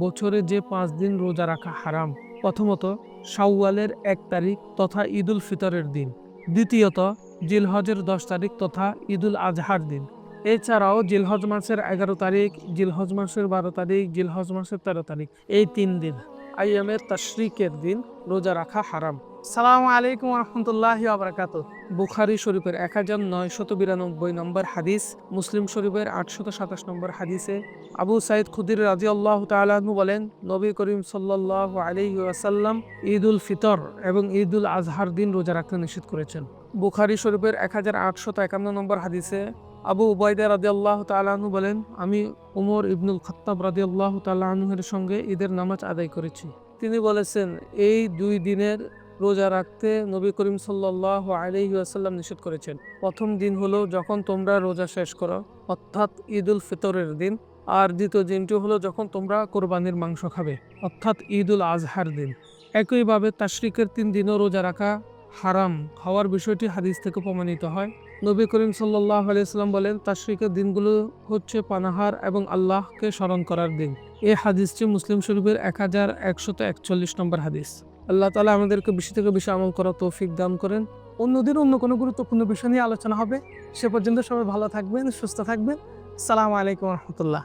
বছরে যে 5 দিন রোজা রাখা হারাম। প্রথমত শাওয়ালের 1 তারিখ তথা ঈদুল ফিতরের দিন। দ্বিতীয়ত জিলহজের 10 তারিখ তথা ঈদুল আজহার দিন। এছাড়াও জিলহজ মাসের 11 তারিখ, জিলহজ মাসের 12 তারিখ, জিলহজ মাসের 13 তারিখ, এই 3 দিন আইয়ামের তাশরিকের দিন রোজা রাখা হারাম। সালামু আলাইকুম রহমতুল্লাহি ওয়া বারাকাতুহু। বুখারী শরীফের 1992 নম্বর হাদিস, মুসলিম শরীফের 827 নম্বর হাদিসে আবু সাঈদ খুদরি রাদিয়াল্লাহু তাআলা আনহু বলেন, নবী করিম সাল্লাল্লাহু আলাইহি ওয়াসাল্লাম ঈদুল ফিতর এবং ঈদুল আজহার দিন রোজা রাখতে নিষেধ করেছেন। বুখারী শরীফের 1851 নম্বর হাদিসে আবু উবাইদা রাদিয়াল্লাহু তাআলা আনহু বলেন, আমি উমর ইবনুল খাত্তাব রাদিয়াল্লাহু তাআলা আনহুর সঙ্গে ঈদের নামাজ আদায় করেছি। তিনি বলেছেন, এই 2 দিনের রোজা রাখতে নবী করিম সাল্লাল্লাহু আলাইহি ওয়াসাল্লাম নিষেধ করেছেন। প্রথম দিন হলো যখন তোমরা রোজা শেষ করো, অর্থাৎ ঈদুল ফিতরের দিন। আর দ্বিতীয় দিনটি হলো যখন তোমরা কোরবানির মাংস খাবে, অর্থাৎ ঈদুল আজহার দিন। একইভাবে তাশরিকের 3 দিনও রোজা রাখা হারাম হওয়ার বিষয়টি হাদিস থেকে প্রমাণিত হয়। নবী করিম সাল্লাল্লাহু আলাইহি ওয়াসাল্লাম বলেন, তাশরিকের দিনগুলো হচ্ছে পানাহার এবং আল্লাহকে স্মরণ করার দিন। এই হাদিসটি মুসলিম শরীফের 1141 নম্বর হাদিস। আল্লাহ তাআলা আমাদেরকে বেশি থেকে বেশি আমল করার তৌফিক দান করেন। অন্যদিন অন্য কোনো গুরুত্বপূর্ণ বিষয় নিয়ে আলোচনা হবে। সে পর্যন্ত সবাই ভালো থাকবেন, সুস্থ থাকবেন। আসসালামু আলাইকুম রহমতুল্লাহ।